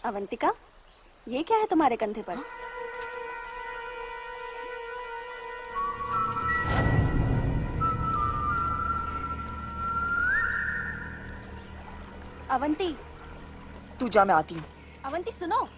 अवंतिका, ये क्या है तुम्हारे कंधे पर? अवंती, तू जा, मैं आती हूँ। अवंती सुनो।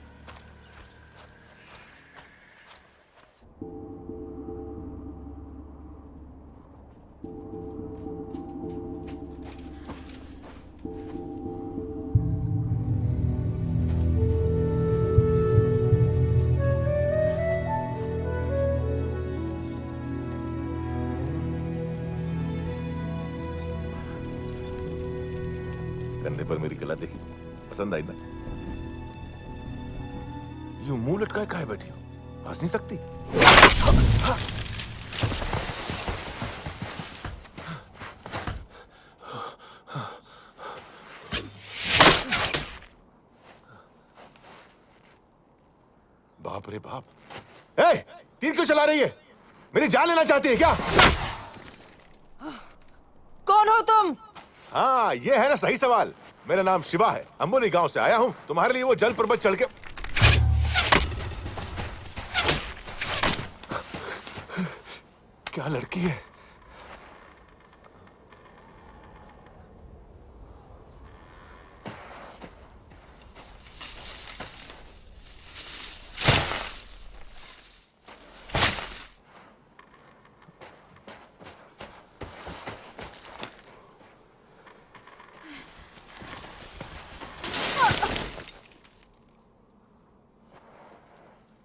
कंधे पर मेरी कला देखी, पसंद आई ना? यूं मुंह लटकाए काहे बैठी हो? हंस नहीं सकती? बाप रे बाप! ए, तीर क्यों चला रही है? मेरी जान लेना चाहती है क्या? कौन हो तुम? हाँ, ये है ना सही सवाल। मेरा नाम शिवा है, अंबोली गांव से आया हूं तुम्हारे लिए वो जल पर्वत चढ़ के। क्या लड़की है?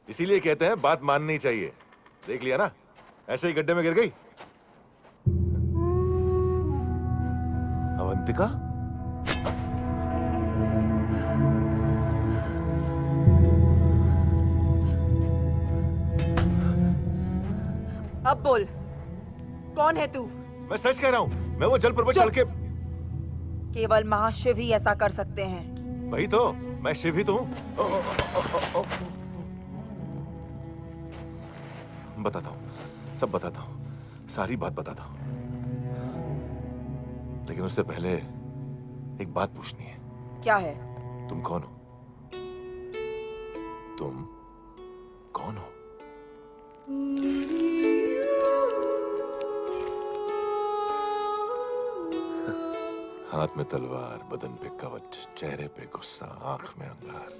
इसीलिए कहते हैं बात माननी चाहिए। देख लिया ना, ऐसे ही गड्ढे में गिर गई। अवंतिका? अब बोल, कौन है तू? मैं सच कह रहा हूं, मैं वो जल पर्वत चढ़ के। केवल महाशिव ही ऐसा कर सकते हैं। वही तो, मैं शिव ही तो हूं। बताता हूं, सब बताता हूं, सारी बात बताता हूं। लेकिन उससे पहले एक बात पूछनी है। क्या है? तुम कौन हो? तुम कौन हो? हाथ में तलवार, बदन पे कवच, चेहरे पे गुस्सा, आंख में अंगार।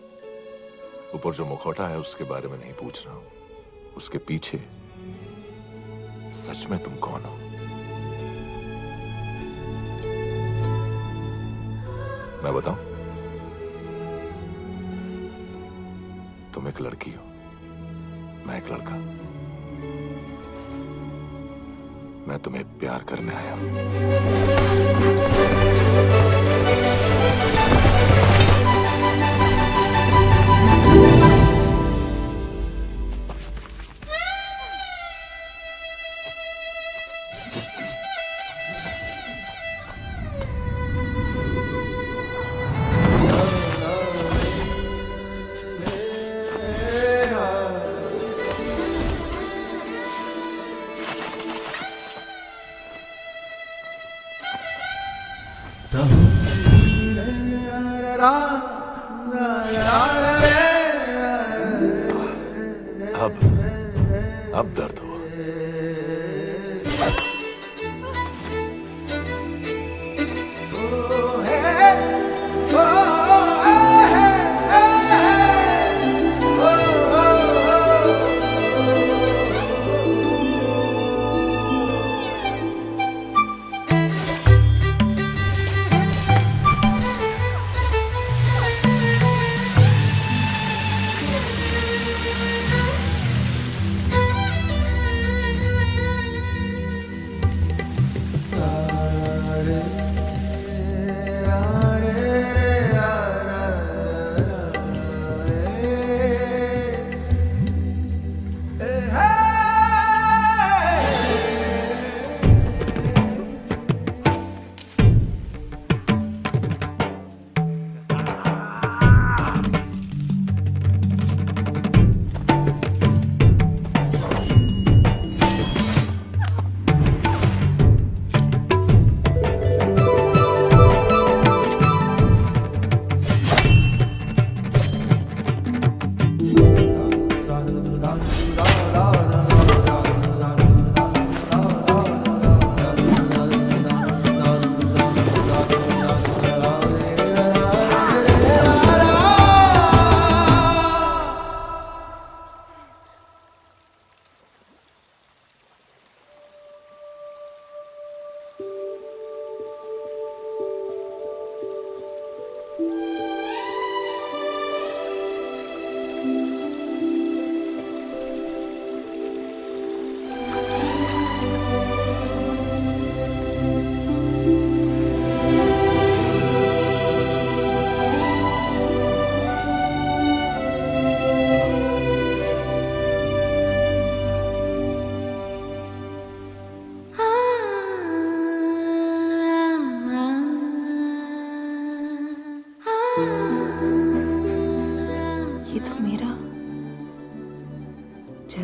ऊपर जो मुखौटा है उसके बारे में नहीं पूछ रहा हूं, उसके पीछे सच में तुम कौन हो? मैं बताऊं? तुम एक लड़की हो, मैं एक लड़का। मैं तुम्हें प्यार करने आया हूं। अब दर्द हुआ।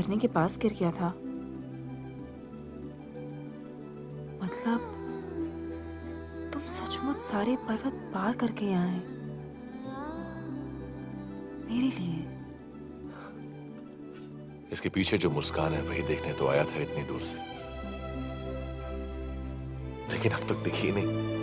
झरने के पास गिर गया था। मतलब तुम सचमुच सारे पर्वत पार करके यहाँ आए मेरे लिए। इसके पीछे जो मुस्कान है वही देखने तो आया था इतनी दूर से, लेकिन अब तक दिखी नहीं।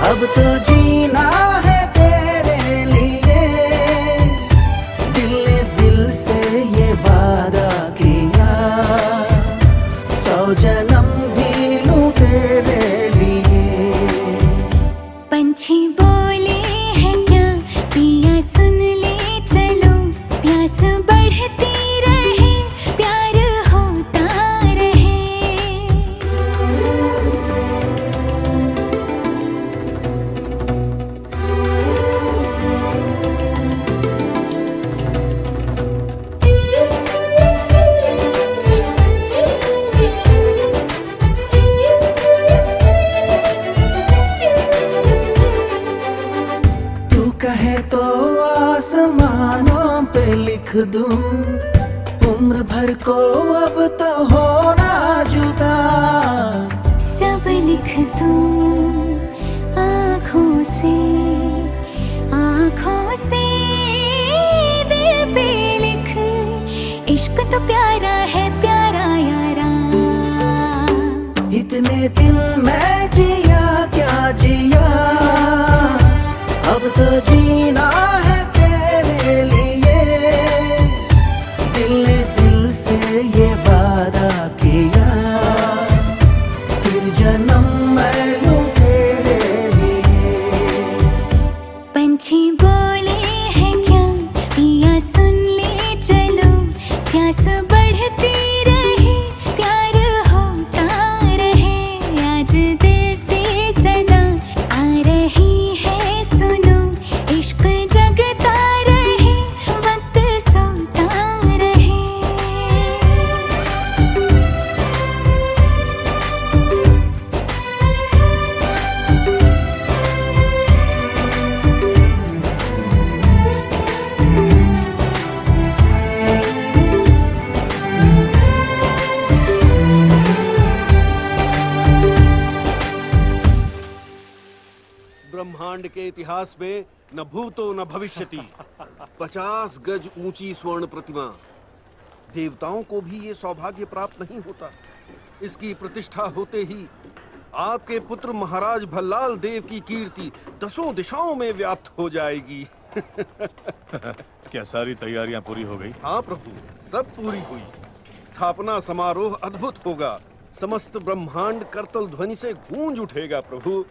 अब तो जीना है तेरे लिए, दिल ने दिल से ये वादा किया, 100 जन्म भी लूं तेरे लिए। पंछी बोले हैं क्या पिया सुन ले चलो, प्यास बढ़ती रहे प्यार होता रहे। कहे तो आसमानों पे लिख दूं, उम्र भर को अब तो होना जुदा। सब लिख दूं आँखों से, आँखों से दिल पे लिख, इश्क तो प्यारा है प्यारा यारा। इतने दिन मैं जिया क्या जिया, अब तो जीना है तेरे लिए, दिल ने दिल से ये वादा किया, फिर जन्म मैं लूं तेरे लिए। पंछी बोले हैं क्या पिया सुन ले चलो, प्यास बढ़ती रहे प्यार होता रहे। आज दिल से सदा आ रही है सुनो, इश्क जगता रहे वक्त सोता रहे। ब्रह्मांड के इतिहास में न भूतो न भविष्यति 50 गज ऊंची स्वर्ण प्रतिमा, देवताओं को भी ये सौभाग्य प्राप्त नहीं होता। इसकी प्रतिष्ठा होते ही आपके पुत्र महाराज भल्लाल देव की कीर्ति 10 दिशाओं में व्याप्त हो जाएगी। क्या सारी तैयारियां पूरी हो गई? हाँ प्रभु, सब पूरी हुई। स्थापना समारोह अद्भुत होगा, समस्त ब्रह्मांड करतल ध्वनि से गूंज उठेगा प्रभु।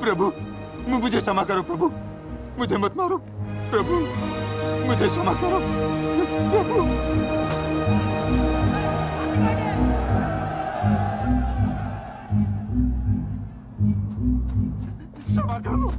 प्रभु, मुझे क्षमा करो प्रभु, मुझे मत मारो प्रभु, मुझे क्षमा करो प्रभु। क्षमा करो।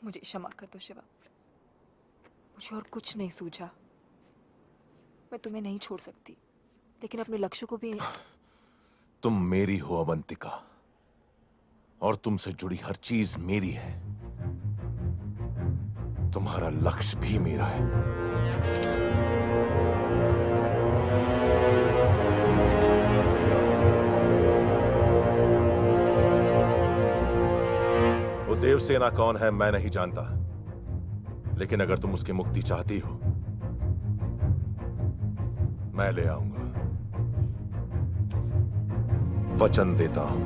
मुझे क्षमा कर दो शिवा, मुझे और कुछ नहीं सूझा। मैं तुम्हें नहीं छोड़ सकती, लेकिन अपने लक्ष्य को भी। तुम मेरी हो अवंतिका, और तुमसे जुड़ी हर चीज मेरी है। तुम्हारा लक्ष्य भी मेरा है। वो देवसेना कौन है मैं नहीं जानता, लेकिन अगर तुम उसकी मुक्ति चाहती हो, मैं ले आऊंगा। वचन देता हूं।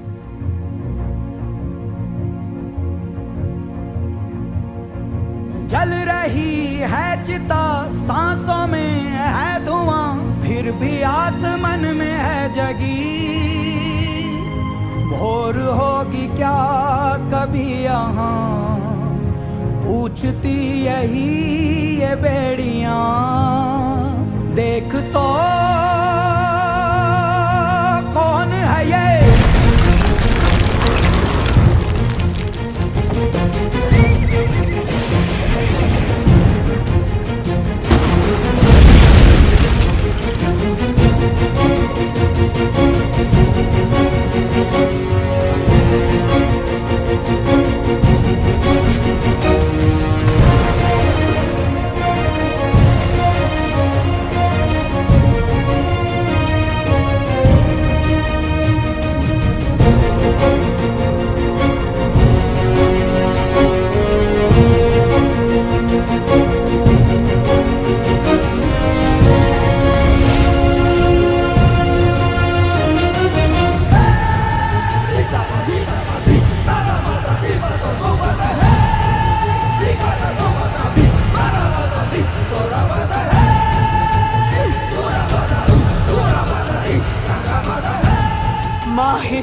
जल रही है चिता, सांसों में है धुआं, फिर भी आसमान में है जगी। भोर होगी क्या कभी यहाँ, पूछती यही ये बेड़ियां। देख तो कौन है ये,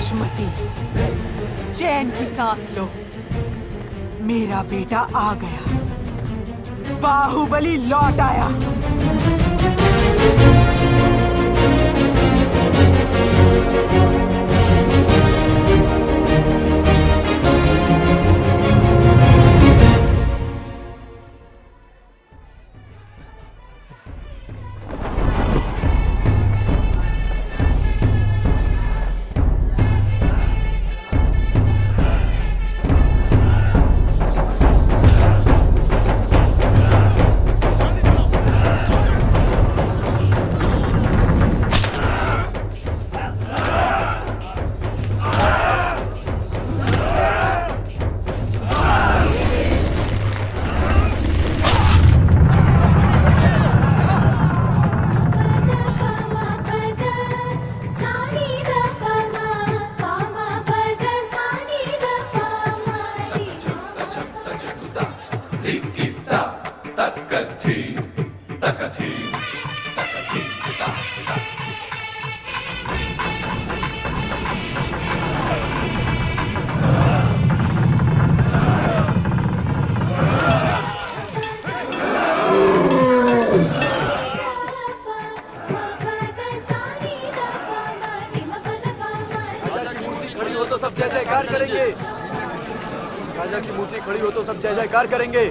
महेशमती, चैन की सांस लो, मेरा बेटा आ गया, बाहुबली लौट आया। खड़ी हो तो सब जय जयकार करेंगे। राजा की मूर्ति खड़ी हो तो सब जय जयकार करेंगे।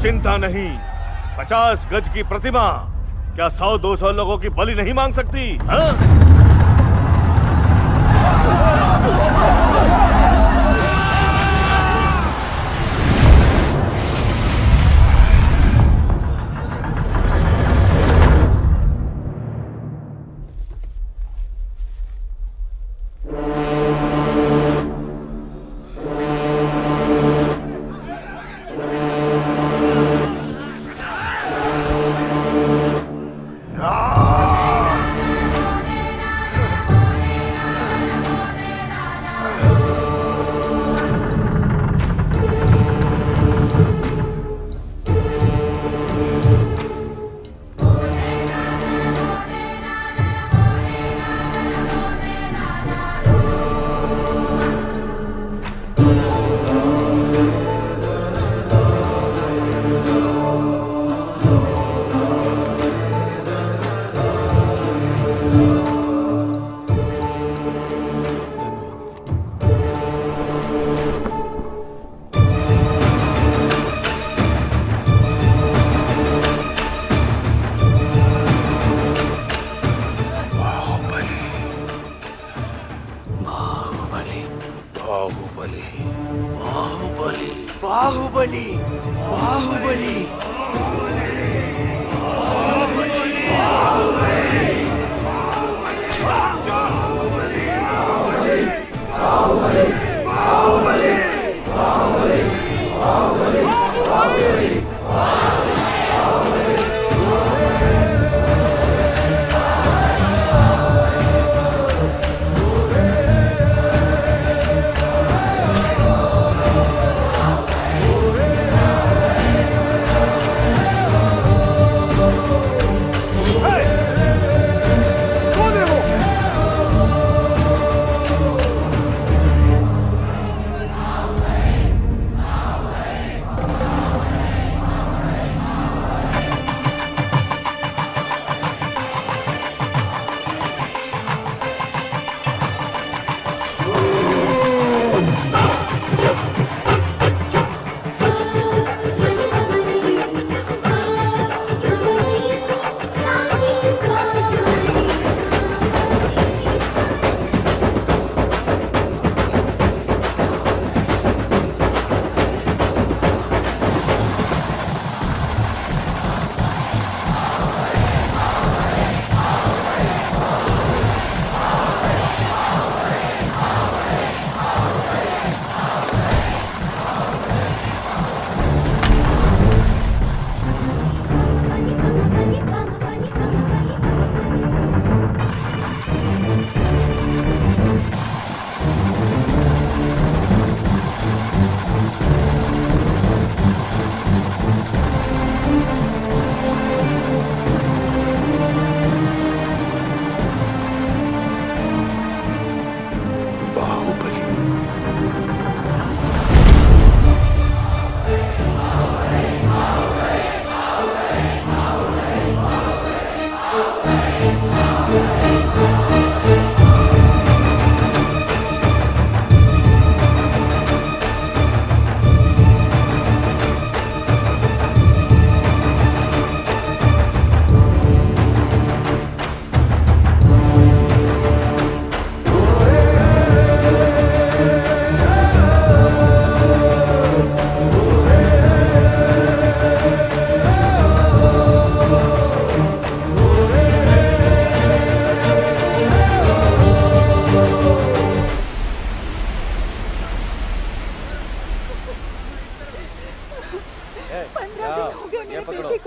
चिंता नहीं, 50 गज की प्रतिमा क्या 100-200 लोगों की बलि नहीं मांग सकती? हाँ?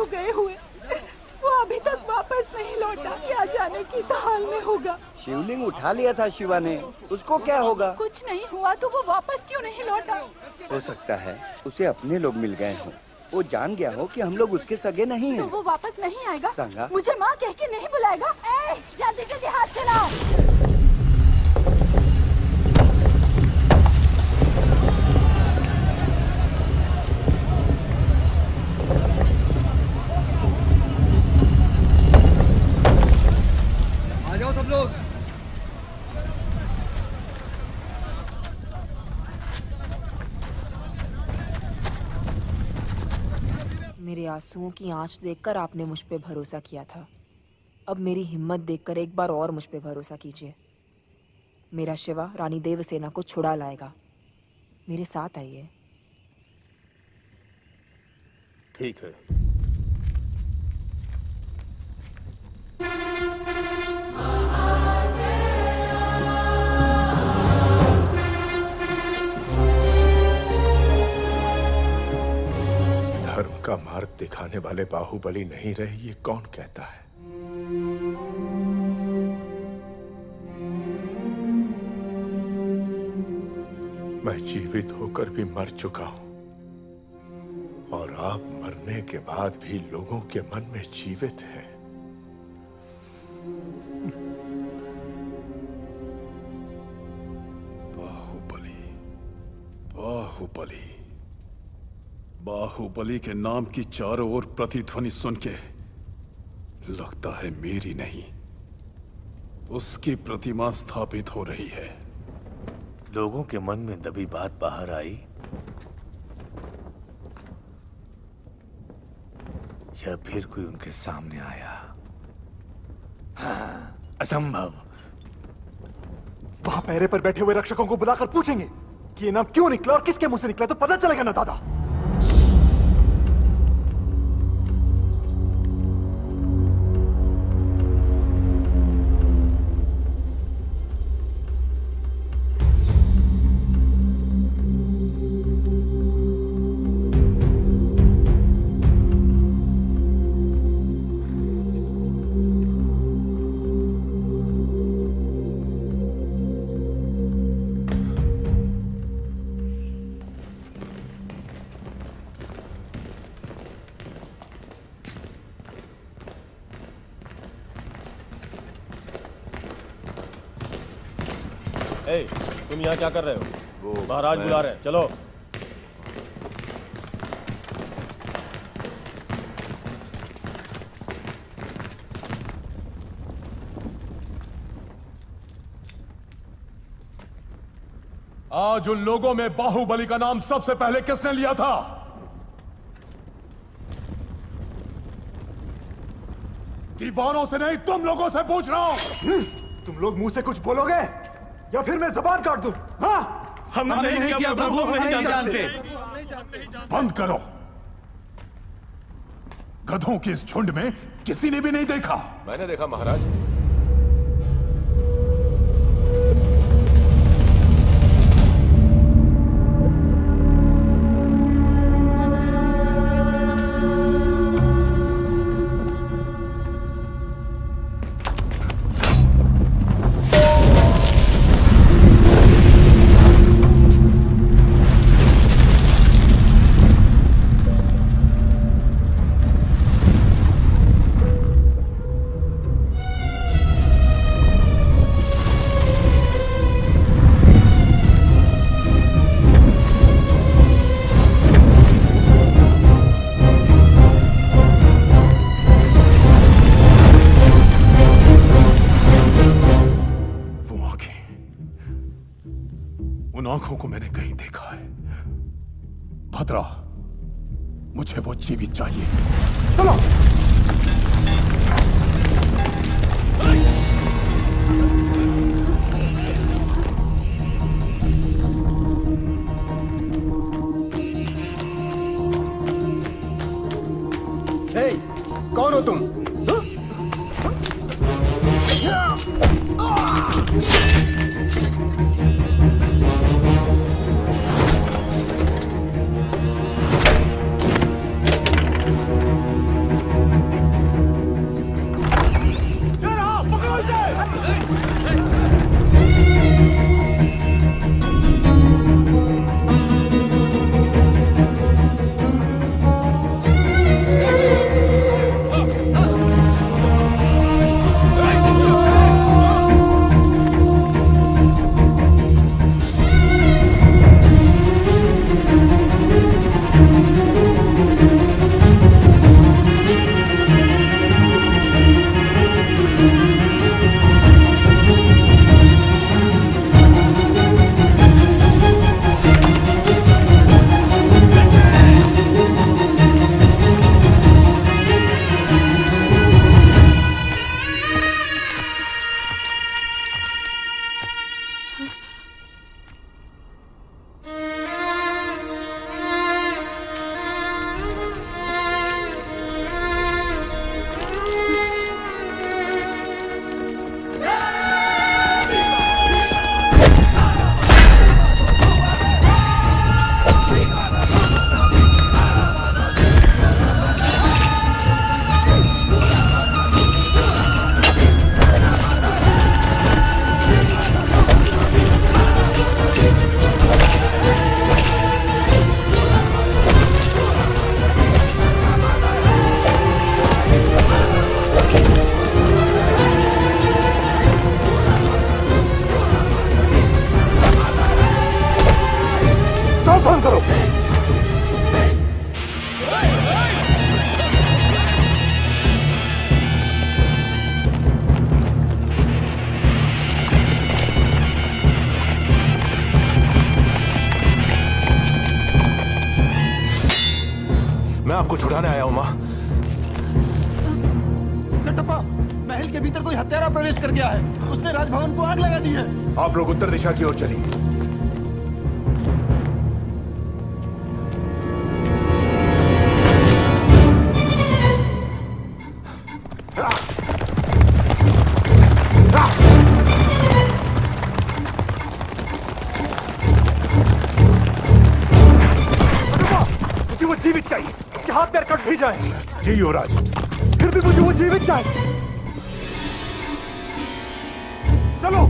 गए हुए, वो अभी तक वापस नहीं लौटा। क्या जाने किस हाल में होगा। शिवलिंग उठा लिया था शिवा ने, उसको क्या होगा? कुछ नहीं हुआ तो वो वापस क्यों नहीं लौटा? हो सकता है उसे अपने लोग मिल गए हों। वो जान गया हो कि हम लोग उसके सगे नहीं हैं। तो वो वापस नहीं आएगा? संगा? मुझे माँ कह के नहीं बुलाएगा? जल्दी जल्दी हाथ चलाओ। आ जाओ सब लोग। मेरे आंसुओं की आंच देखकर आपने मुझ पे भरोसा किया था। अब मेरी हिम्मत देखकर एक बार और मुझ पे भरोसा कीजिए। मेरा शिवा रानी देवसेना को छुड़ा लाएगा। मेरे साथ आइए। ठीक है। धर्म का मार्ग दिखाने वाले बाहुबली नहीं रहे, ये कौन कहता है? मैं जीवित होकर भी मर चुका हूं, और आप मरने के बाद भी लोगों के मन में जीवित है। बाहुबली, बाहुबली, बाहुबली के नाम की चारों ओर प्रतिध्वनि सुन के लगता है मेरी नहीं, उसकी प्रतिमा स्थापित हो रही है। लोगों के मन में दबी बात बाहर आई, या फिर कोई उनके सामने आया? हाँ, असंभव। वहां पहरे पर बैठे हुए रक्षकों को बुलाकर पूछेंगे कि ये नाम क्यों निकला और किसके मुंह से निकला, तो पता चलेगा ना दादा। तुम यहाँ क्या कर रहे हो? महाराज बुला रहे हैं, चलो। आज उन लोगों में बाहुबली का नाम सबसे पहले किसने लिया था? दीवानों से नहीं, तुम लोगों से पूछ रहा हूं। तुम लोग मुंह से कुछ बोलोगे या फिर मैं जबान काट दूं? हाँ? हम नहीं किया प्रभु, हम नहीं जानते। बंद करो। गधों के इस झुंड में किसी ने भी नहीं देखा। मैंने देखा महाराज। आंखों को मैंने कहीं देखा है। भद्रा, मुझे वो जीवित चाहिए। चलो। हे, कौन हो तुम? आपको छुड़ाने आया हूं मां। कटप्पा, महल के भीतर कोई हत्यारा प्रवेश कर गया है। उसने राजभवन को आग लगा दी है। आप लोग उत्तर दिशा की ओर चलिए। मुझे वो जीवित चाहिए। इसके हाथ पैर कट भी जाए। जी युवराज। फिर भी मुझे वो जीवित चाहिए। चलो।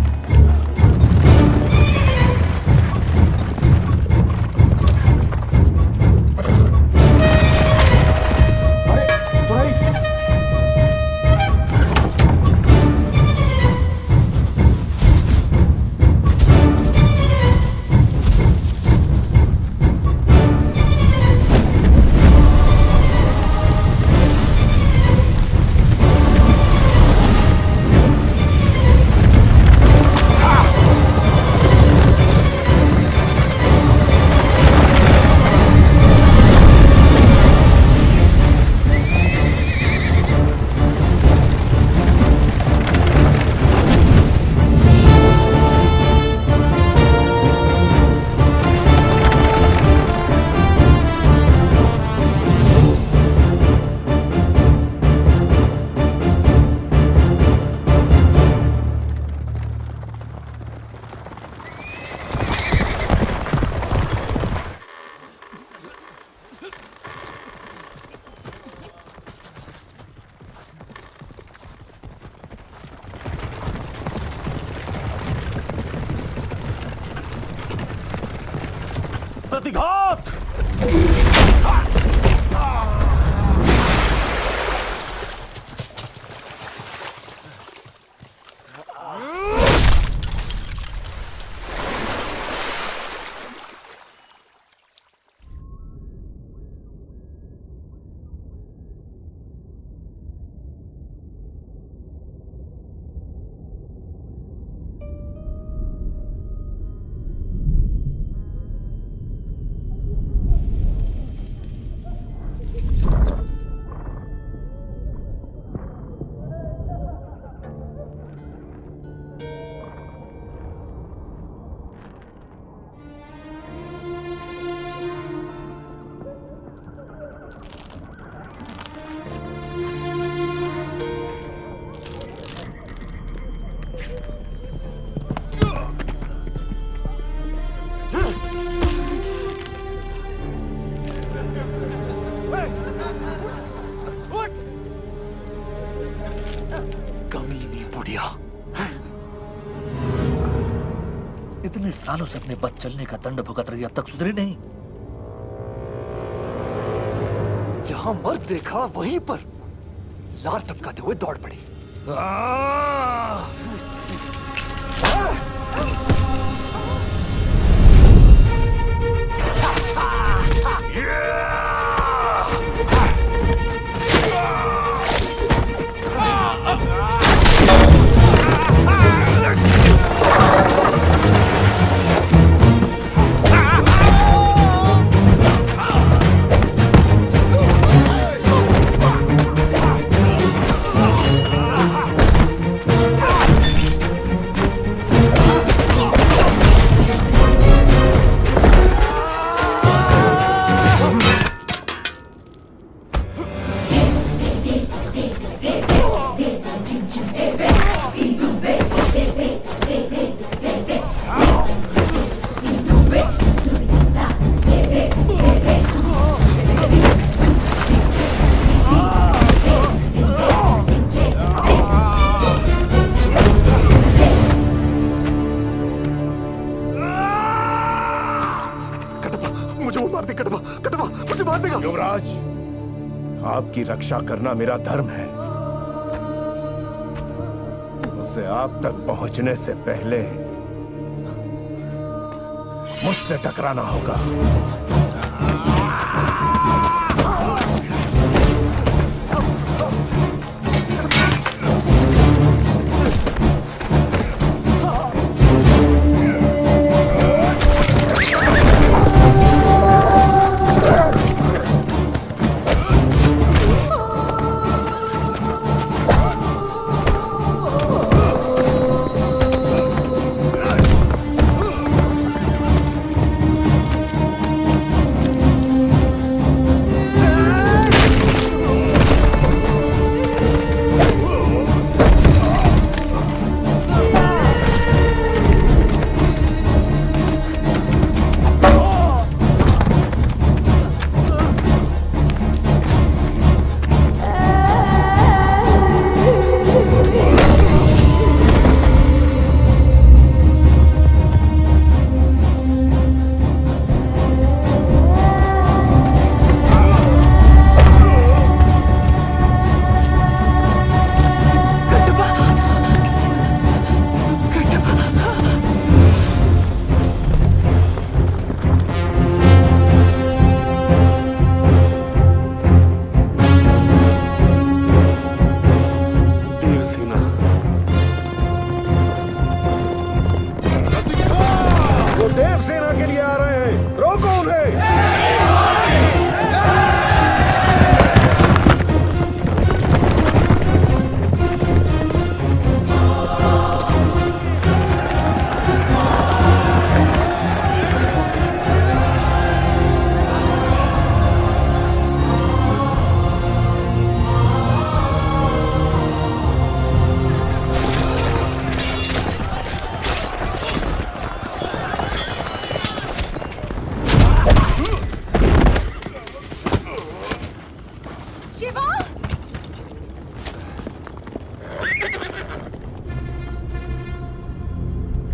प्रतिघात! इतने सालों से अपने बद चलने का दंड भुगत रही, अब तक सुधरी नहीं। जहां मर्द देखा वहीं पर लार टपकाते हुए दौड़ पड़ी। युवराज, आपकी रक्षा करना मेरा धर्म है। उसे आप तक पहुंचने से पहले मुझसे टकराना होगा।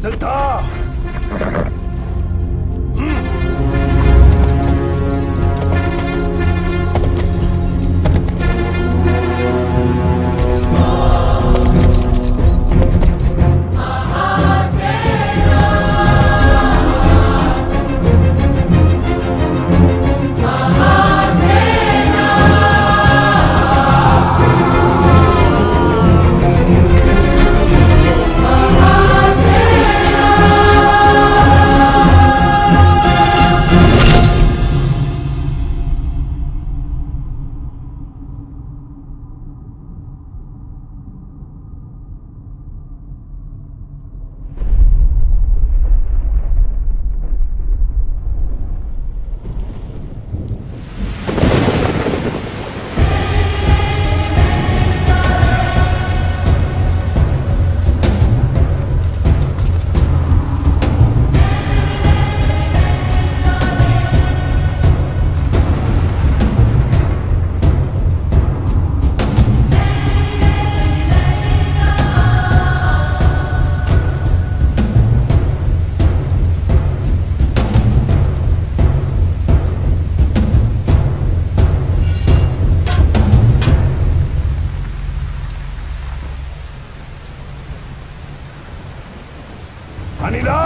सिद्धा! अनिला!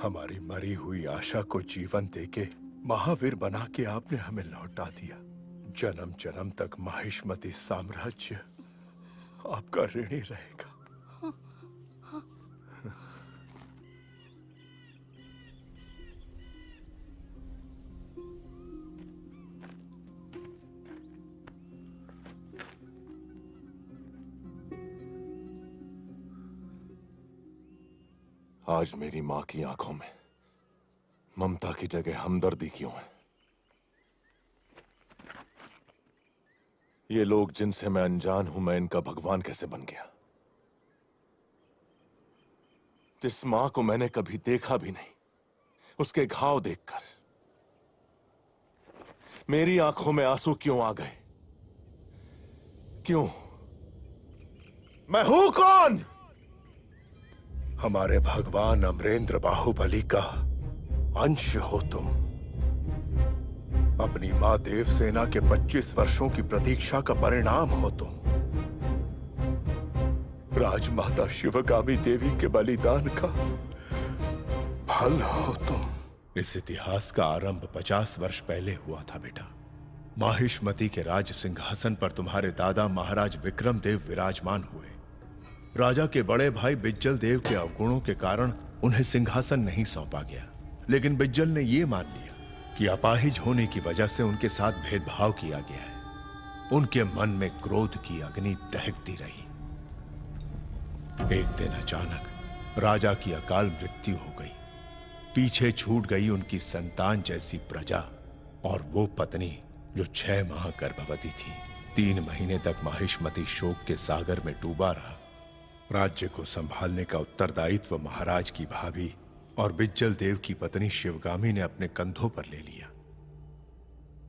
हमारी मरी हुई आशा को जीवन देके महावीर बना के आपने हमें लौटा दिया। जन्म जन्म तक माहिष्मती साम्राज्य आपका ऋणी रहेगा। आज मेरी मां की आंखों में ममता की जगह हमदर्दी क्यों है? ये लोग जिनसे मैं अनजान हूं, मैं इनका भगवान कैसे बन गया? जिस मां को मैंने कभी देखा भी नहीं, उसके घाव देखकर मेरी आंखों में आंसू क्यों आ गए? क्यों? मैं हूं कौन? हमारे भगवान अमरेंद्र बाहुबली का अंश हो तुम। अपनी मां देवसेना के 25 वर्षों की प्रतीक्षा का परिणाम हो तुम। राजमाता शिवगामी देवी के बलिदान का निहाल हो तुम। इस इतिहास का आरंभ 50 वर्ष पहले हुआ था बेटा। माहिष्मती के राज सिंहासन पर तुम्हारे दादा महाराज विक्रम देव विराजमान हुए। राजा के बड़े भाई बिज्जल देव के अवगुणों के कारण उन्हें सिंहासन नहीं सौंपा गया, लेकिन बिज्जल ने यह मान लिया कि अपाहिज होने की वजह से उनके साथ भेदभाव किया गया है। उनके मन में क्रोध की अग्नि दहकती रही। एक दिन अचानक राजा की अकाल मृत्यु हो गई। पीछे छूट गई उनकी संतान जैसी प्रजा और वो पत्नी जो 6 माह गर्भवती थी। 3 महीने तक माहिष्मती शोक के सागर में डूबा रहा। राज्य को संभालने का उत्तरदायित्व महाराज की भाभी और बिज्जल देव की पत्नी शिवगामी ने अपने कंधों पर ले लिया।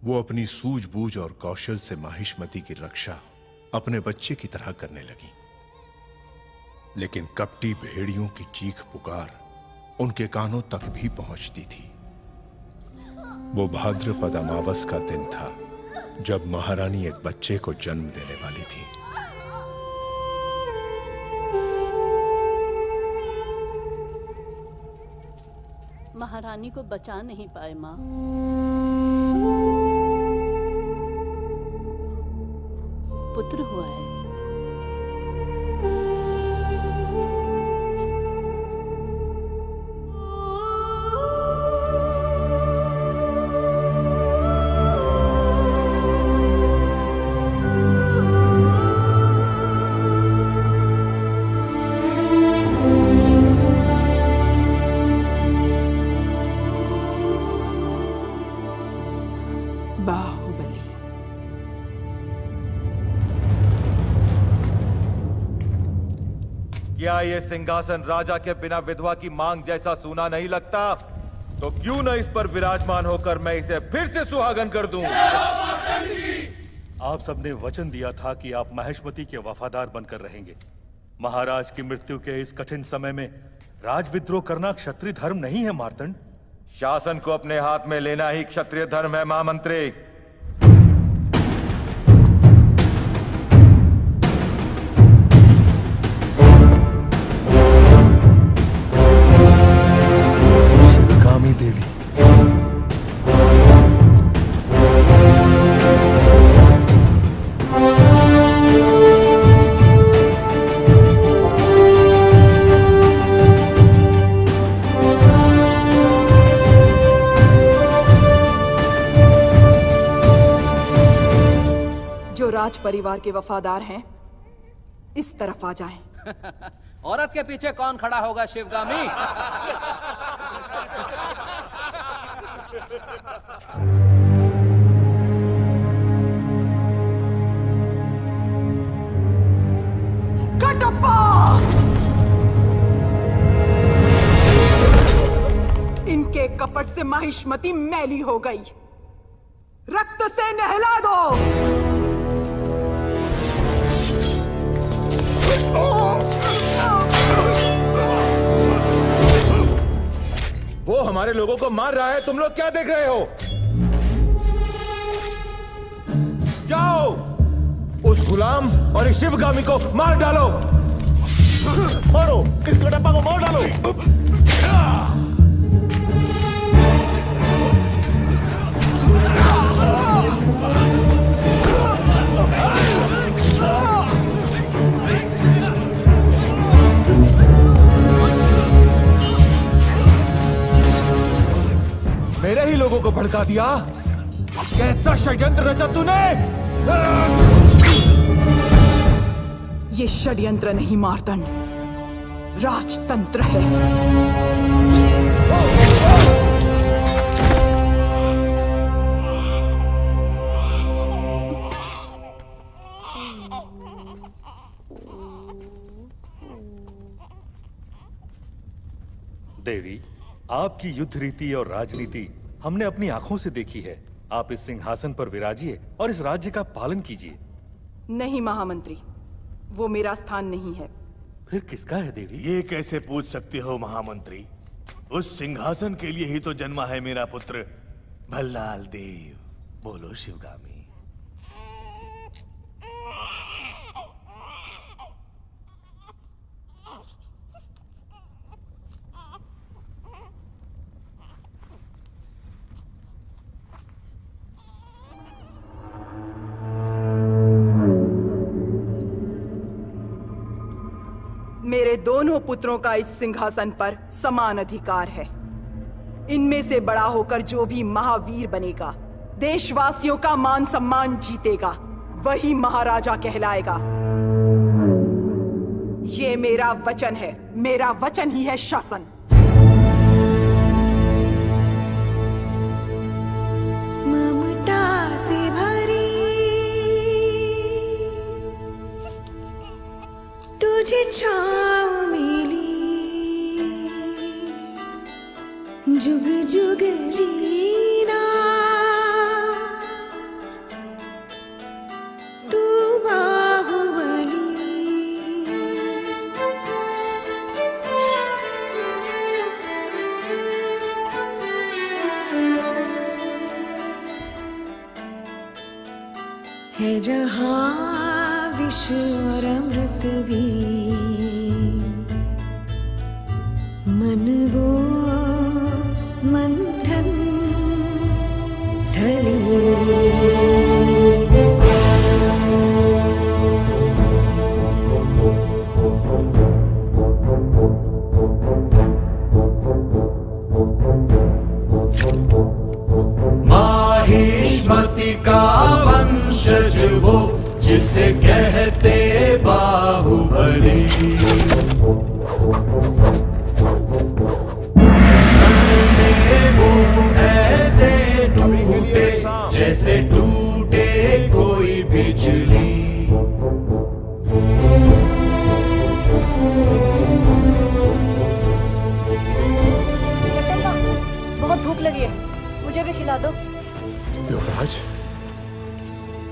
वो अपनी सूझबूझ और कौशल से माहिष्मती की रक्षा अपने बच्चे की तरह करने लगी। लेकिन कपटी भेड़ियों की चीख पुकार उनके कानों तक भी पहुंचती थी। वो भाद्रपद अमावस का दिन था जब महारानी एक बच्चे को जन्म देने वाली थी। महारानी को बचा नहीं पाए माँ। पुत्र हुआ है। क्या ये सिंहासन राजा के बिना विधवा की मांग जैसा सूना नहीं लगता? तो क्यों न इस पर विराजमान होकर मैं इसे फिर से सुहागन कर दूं। आप सबने वचन दिया था कि आप माहिष्मती के वफादार बनकर रहेंगे। महाराज की मृत्यु के इस कठिन समय में राजविद्रोह करना क्षत्रिय धर्म नहीं है मार्तंड। शासन को अपने हाथ में लेना ही क्षत्रिय धर्म है महामंत्री। शिवगामी देवी, जो राज परिवार के वफादार हैं, इस तरफ आ जाएं। औरत के पीछे कौन खड़ा होगा शिवगामी? कटप्पा! इनके कपट से माहिष्मती मैली हो गई। रक्त से नहला दो। वो हमारे लोगों को मार रहा है, तुम लोग क्या देख रहे हो? जाओ उस गुलाम और इस शिवगामी को मार डालो। मारो इस कटप्पा को, मार डालो। मेरे ही लोगों को भड़का दिया। कैसा षड्यंत्र रचा तूने? ये षड्यंत्र नहीं मार्तंड, राजतंत्र है। देवी, आपकी युद्ध रीति और राजनीति हमने अपनी आंखों से देखी है। आप इस सिंहासन पर विराजिए और इस राज्य का पालन कीजिए। नहीं महामंत्री, वो मेरा स्थान नहीं है। फिर किसका है देवी? ये कैसे पूछ सकते हो महामंत्री? उस सिंहासन के लिए ही तो जन्मा है मेरा पुत्र भल्लाल देव। बोलो शिवगामी। मेरे दोनों पुत्रों का इस सिंहासन पर समान अधिकार है। इनमें से बड़ा होकर जो भी महावीर बनेगा, देशवासियों का मान सम्मान जीतेगा, वही महाराजा कहलाएगा। ये मेरा वचन है, मेरा वचन ही है शासन। ममता से भरी तुझे छाँव मिली, जुग जुग जीना तू बाहुबली। है जहाँ विष और अमृत भी, मन वो मंथन स्थली। माहिष्मति का वंशज वो, जिसे कहते बाहुबली। मन में वो ऐसे टूटे जैसे टूटे कोई बिजली। बहुत भूख लगी है, मुझे भी खिला दो। युवराज,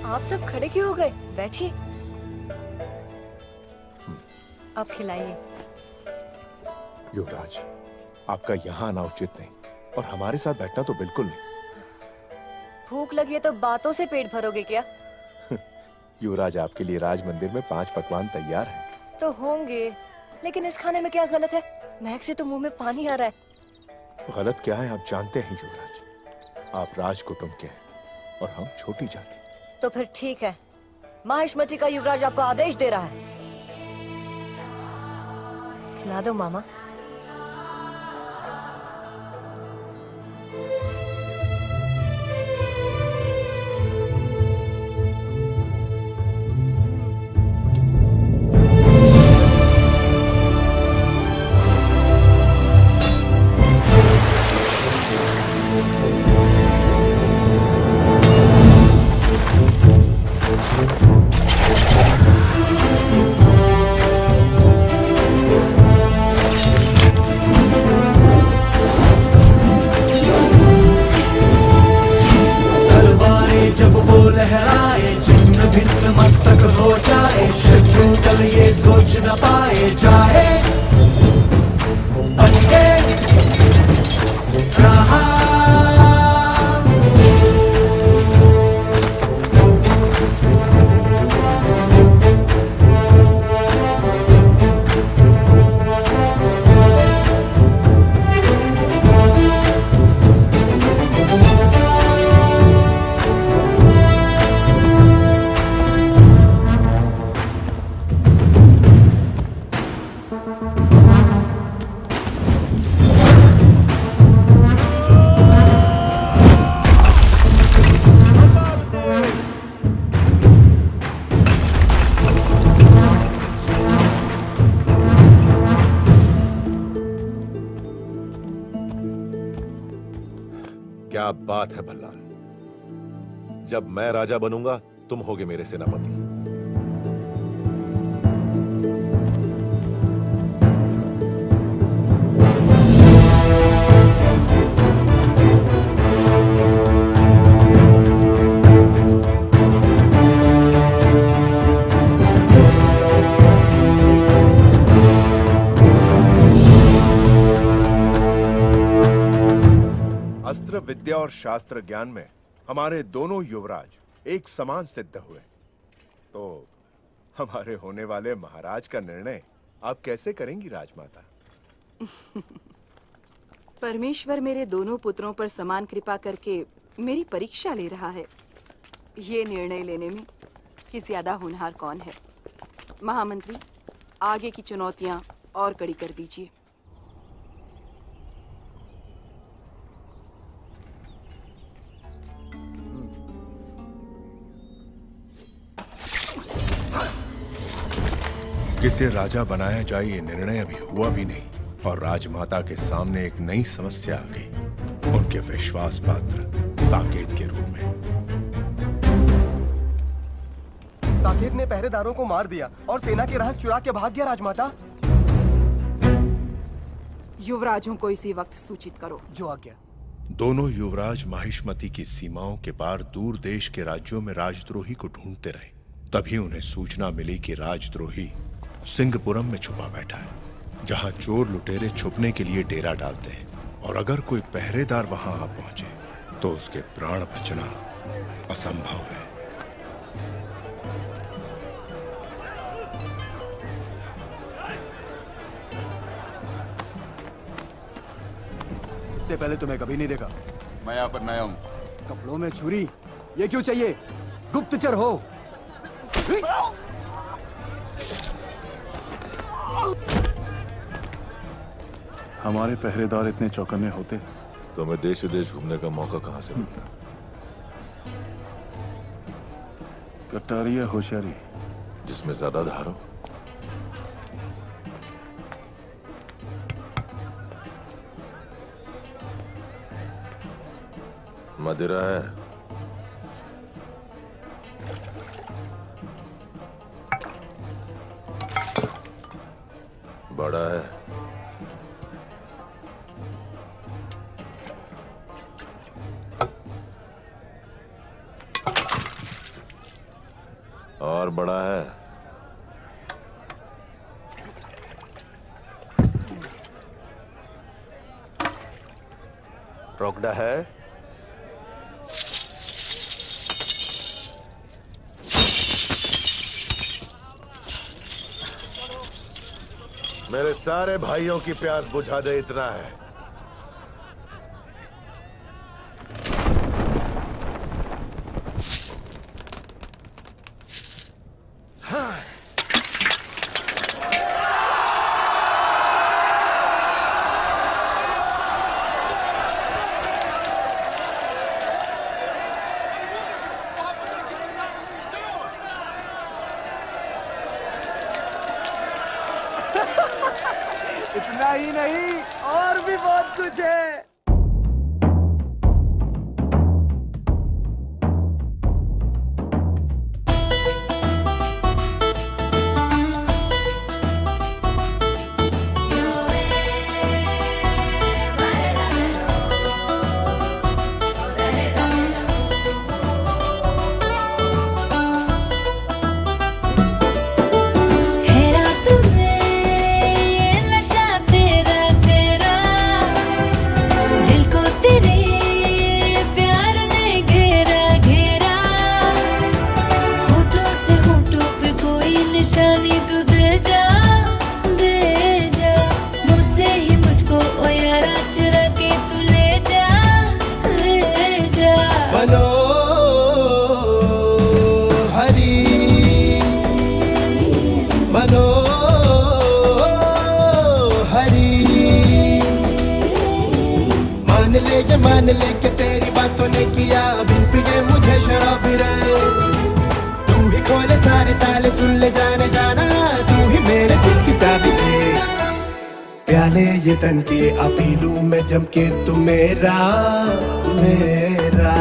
आप सब खड़े क्यों हो गए? बैठिए, आप खिलाइए। युवराज, आपका यहाँ आना उचित नहीं और हमारे साथ बैठना तो बिल्कुल नहीं। भूख लगी है तो बातों से पेट भरोगे क्या? युवराज, आपके लिए राज मंदिर में 5 पकवान तैयार हैं। तो होंगे, लेकिन इस खाने में क्या गलत है? महक से तो मुंह में पानी आ रहा है। गलत क्या है आप जानते हैं युवराज। आप राज कुटुंब के हैं और हम छोटी जाति। तो फिर ठीक है, माहिष्मति का युवराज आपको आदेश दे रहा है। खिला दो मामा। जब वो लहराए, चिन्ह भिन्न मस्तक हो जाए, शत्रु दल ये सोच न पाए जाए। बचके रहा क्या बात है भल्लाल, जब मैं राजा बनूंगा तुम होगे मेरे सेनापति। अस्त्र विद्या और शास्त्र ज्ञान में हमारे दोनों युवराज एक समान सिद्ध हुए, तो हमारे होने वाले महाराज का निर्णय आप कैसे करेंगी राजमाता? परमेश्वर मेरे दोनों पुत्रों पर समान कृपा करके मेरी परीक्षा ले रहा है। ये निर्णय लेने में कि ज्यादा होनहार कौन है। महामंत्री, आगे की चुनौतियां और कड़ी कर दीजिए। किसे राजा बनाया जाए ये निर्णय अभी हुआ भी नहीं और राजमाता के सामने एक नई समस्या आ गई, उनके विश्वास पात्र साकेत के रूप में। साकेत ने पहरेदारों को मार दिया और सेना के रहस्य चुरा के भाग गया राजमाता। युवराजों को इसी वक्त सूचित करो। जो आज्ञा। दोनों युवराज माहिष्मती की सीमाओं के पार दूर देश के राज्यों में राजद्रोही को ढूंढते रहे। तभी उन्हें सूचना मिली कि राजद्रोही सिंहपुरम में छुपा बैठा है, जहां चोर लुटेरे छुपने के लिए डेरा डालते हैं और अगर कोई पहरेदार वहां आ पहुंचे तो उसके प्राण बचना असंभव है। इससे पहले तुम्हें कभी नहीं देखा। मैं यहाँ पर नया हूँ। कपड़ों में छुरी, ये क्यों चाहिए? गुप्तचर हो? हमारे पहरेदार इतने चौकन्ने होते तो हमें देश विदेश घूमने का मौका कहां से मिलता? कटारी या होशियारी, जिसमें ज्यादा धार हो। मदिरा है, बड़ा है, और बड़ा है। रोकड़ा है। मेरे सारे भाइयों की प्यास बुझा दे, इतना है। इतना ही नहीं, और भी बहुत कुछ है। मान ले के तेरी बातों ने किया बिन पिए मुझे शराब रे। तू ही खोले सारे ताले, सुन ले जाने जाना, तू ही मेरे दिल की चाबी है। प्याले ये तन के अपी लूं मैं जम के, तू मेरा मेरा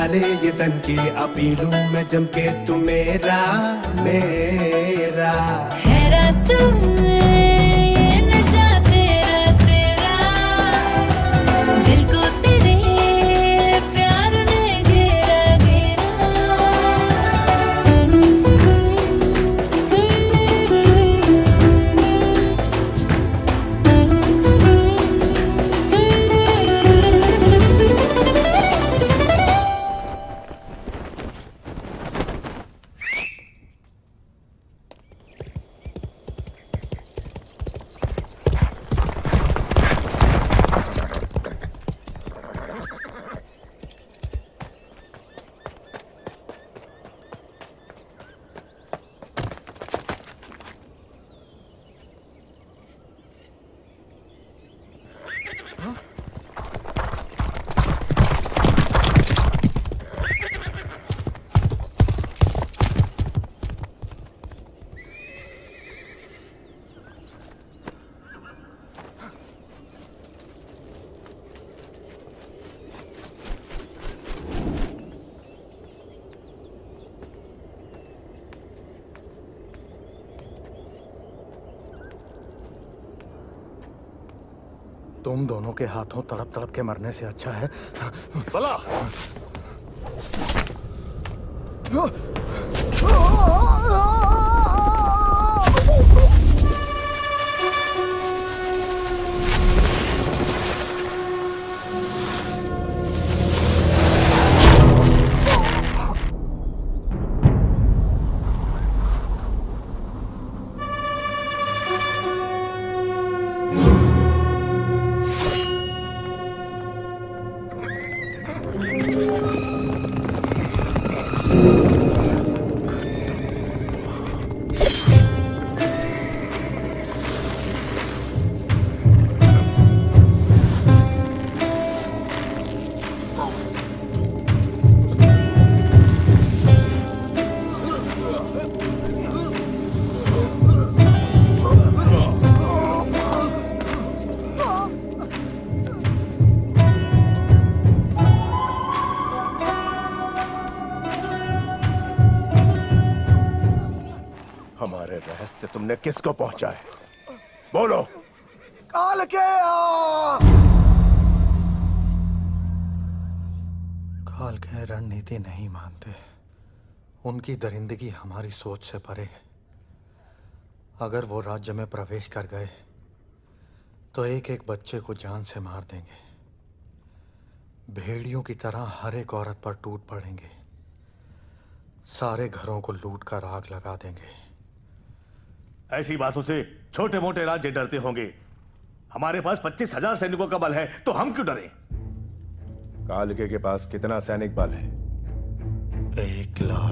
डाले ये तन की अपीलू में जम के तू मेरा मेरा हैरा तुम्हें ये नशा तेरा तेरा दिल को तेरे प्यार ने घेरा तुम दोनों के हाथों तड़प तड़प के मरने से अच्छा है बला हमारे रहस्य तुमने किसको पहुंचाए? बोलो। काल के काल के रणनीति नहीं मानते। उनकी दरिंदगी हमारी सोच से परे है। अगर वो राज्य में प्रवेश कर गए तो एक एक बच्चे को जान से मार देंगे। भेड़ियों की तरह हर एक औरत पर टूट पड़ेंगे। सारे घरों को लूट कर आग लगा देंगे। ऐसी बातों से छोटे मोटे राज्य डरते होंगे। हमारे पास 25,000 सैनिकों का बल है, तो हम क्यों डरें? कालके के पास कितना सैनिक बल है? 1 लाख।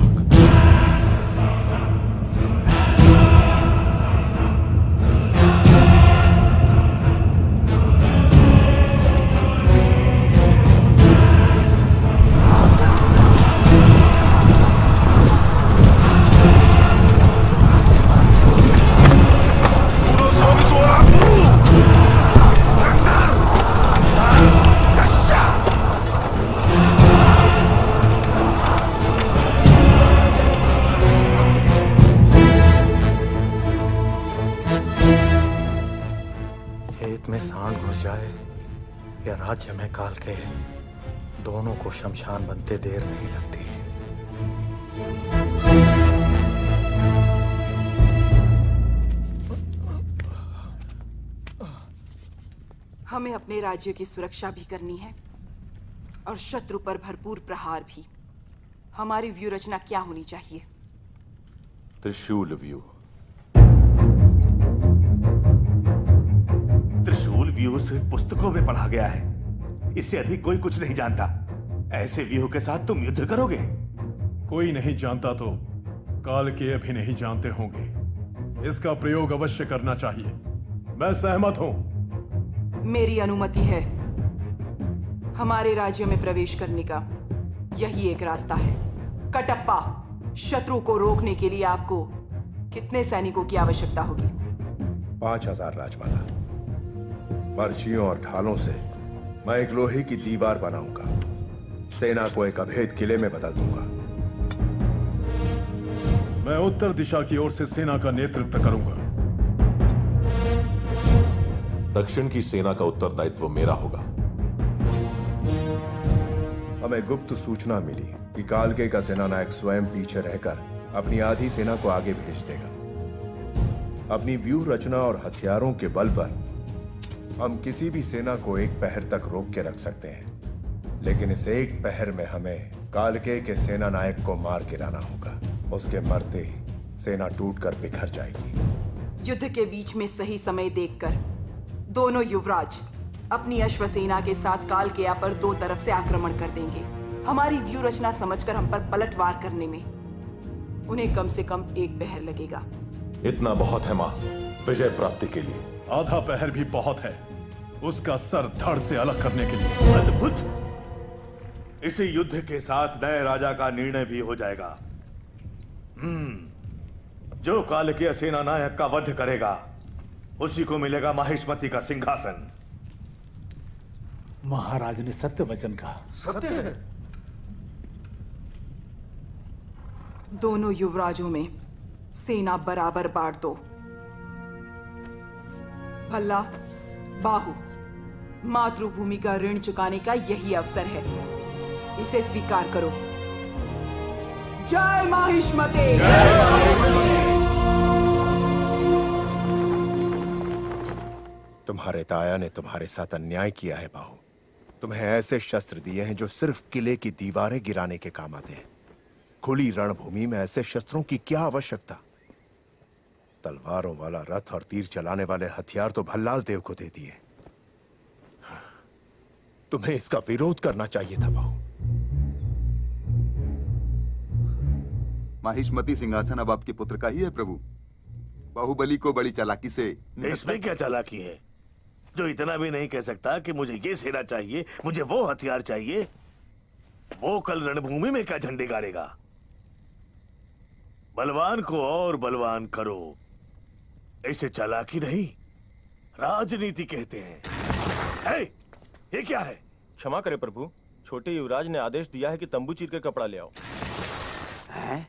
राज्य में काल के दोनों को शमशान बनते देर नहीं लगती। हमें अपने राज्य की सुरक्षा भी करनी है और शत्रु पर भरपूर प्रहार भी। हमारी व्यू रचना क्या होनी चाहिए? त्रिशूल व्यू। त्रिशूल व्यू सिर्फ पुस्तकों में पढ़ा गया है। इससे अधिक कोई कुछ नहीं जानता। ऐसे व्यू के साथ तुम युद्ध करोगे? कोई नहीं जानता तो काल के अभी नहीं जानते होंगे। इसका प्रयोग अवश्य करना चाहिए। मैं सहमत हूं। मेरी अनुमति है। हमारे राज्य में प्रवेश करने का यही एक रास्ता है। कटप्पा, शत्रु को रोकने के लिए आपको कितने सैनिकों की आवश्यकता होगी? 5,000 राजमाता। पर्चियों और ढालों से मैं एक लोहे की दीवार बनाऊंगा। सेना को एक अभेद किले में बदल दूंगा। मैं उत्तर दिशा की ओर से सेना का नेतृत्व करूंगा। दक्षिण की सेना का उत्तरदायित्व मेरा होगा। हमें गुप्त सूचना मिली कि कालके का सेनानायक स्वयं पीछे रहकर अपनी आधी सेना को आगे भेज देगा। अपनी व्यूह रचना और हथियारों के बल पर हम किसी भी सेना को एक पहर तक रोक के रख सकते हैं, लेकिन इस एक पहर में हमें कालके के सेनानायक को मार गिराना होगा। उसके मरते ही सेना टूटकर बिखर जाएगी। युद्ध के बीच में सही समय देखकर दोनों युवराज अपनी अश्वसेना के साथ कालकेया पर दो तरफ से आक्रमण कर देंगे। हमारी व्यूह रचना समझकर हम पर पलटवार करने में उन्हें कम से कम एक पहर लगेगा। इतना बहुत है मां, विजय प्राप्ति के लिए। आधा पहर भी बहुत है उसका सर धड़ से अलग करने के लिए। अद्भुत! इसी युद्ध के साथ नए राजा का निर्णय भी हो जाएगा। जो कालकेय सेना नायक का वध करेगा उसी को मिलेगा माहिष्मति का सिंहासन। महाराज ने सत्य वचन कहा। सत्य है। दोनों युवराजों में सेना बराबर बांट दो। भल्ला, बाहु, मातृभूमि का ऋण चुकाने का यही अवसर है, इसे स्वीकार करो। जय माहिष्मते। तुम्हारे ताया ने तुम्हारे साथ अन्याय किया है बाहु। तुम्हें ऐसे शस्त्र दिए हैं जो सिर्फ किले की दीवारें गिराने के काम आते हैं। खुली रणभूमि में ऐसे शस्त्रों की क्या आवश्यकता? तलवारों वाला रथ और तीर चलाने वाले हथियार तो भल्लाल देव को दे दिए। तुम्हें इसका विरोध करना चाहिए था बाहु। माहिष्मती सिंहासन अब आपके पुत्र का ही है प्रभु। बाहुबली को बड़ी चालाकी से। इसमें क्या चालाकी है जो इतना भी नहीं कह सकता कि मुझे ये सेना चाहिए, मुझे वो हथियार चाहिए? वो कल रणभूमि में क्या झंडे गाड़ेगा? बलवान को और बलवान करो, इसे चालाकी नहीं राजनीति कहते हैं। ये क्या है? क्षमा करें प्रभु, छोटे युवराज ने आदेश दिया है कि तंबू चीर के कपड़ा ले आओ। हैं?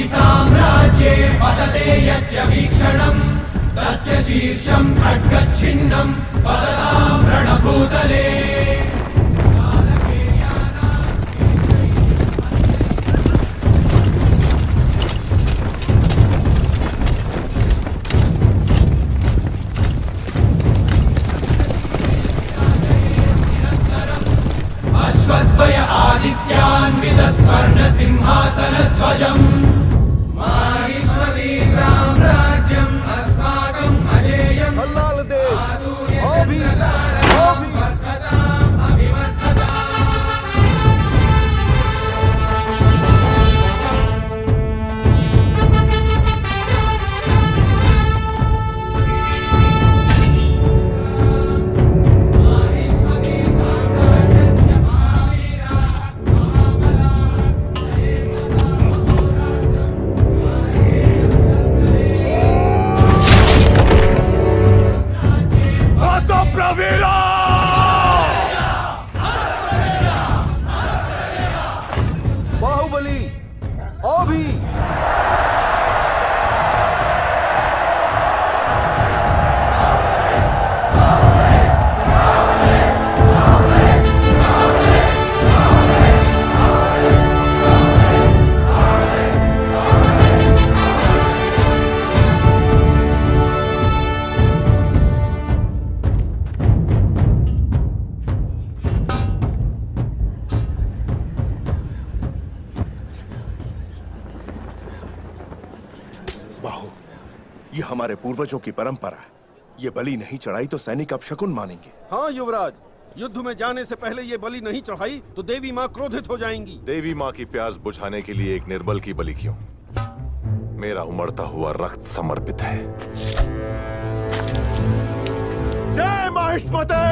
साम्राज्ये पतते यस्य वीक्षणं तस्य शीर्षं खड्गच्छिन्नं पततां रणभूतले। अश्वत्थय आदित्यान्वितः स्वर्णसिंहासनध्वजम् माहिष्मती साम्राज्यम् अस्माकम् अजेयम्। भल्लाल देव, बाहुबली अभी। ये हमारे पूर्वजों की परंपरा है। ये बलि नहीं चढ़ाई तो सैनिक अपशकुन मानेंगे। हाँ युवराज, युद्ध में जाने से पहले ये बलि नहीं चढ़ाई तो देवी माँ क्रोधित हो जाएंगी। देवी माँ की प्यास बुझाने के लिए एक निर्बल की बलि क्यों? मेरा उमड़ता हुआ रक्त समर्पित है। जय महिष्मते!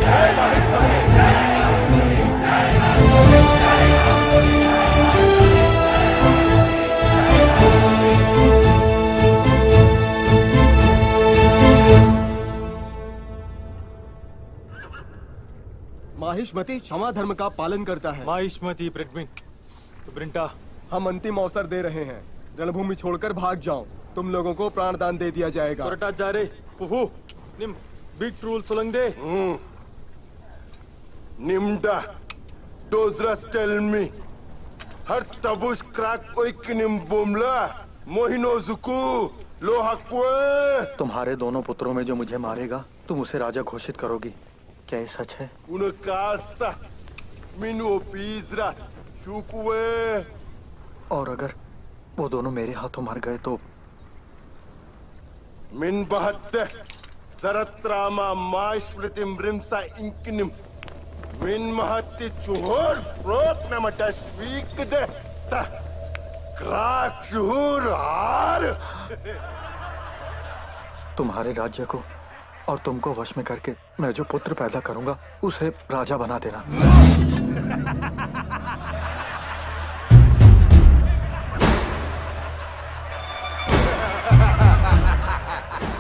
जय महिष्मते! माहिष्मती क्षमा धर्म का पालन करता है। माहिष्मती ब्रिंटा, हम अंतिम अवसर दे रहे हैं। रणभूमि छोड़कर भाग जाओ, तुम लोगों को प्राणदान दे दिया जाएगा। जा रे फुफू निम बिग ट्रूल सुलंगदे। निम्डा डोजरस टेल मी हर तबुश क्रैक ओइक निम बोमला मोहिनो जुकू लोहक्वे। तुम्हारे दोनों पुत्रों में जो मुझे मारेगा तुम उसे राजा घोषित करोगी, क्या ये सच है? उनकास्ता मिनो पीजरा शुक्वे। और अगर वो दोनों मेरे हाथों मर गए तो? मिन बहत्ते सरत्रामा माश्वृतिम रिमसा इंकनिम मिन महत्ति चुहोर फ्रोक नमटा श्वीक दे ता क्राक चुहोर हार। तुम्हारे राज्य को और तुमको वश में करके मैं जो पुत्र पैदा करूंगा उसे राजा बना देना।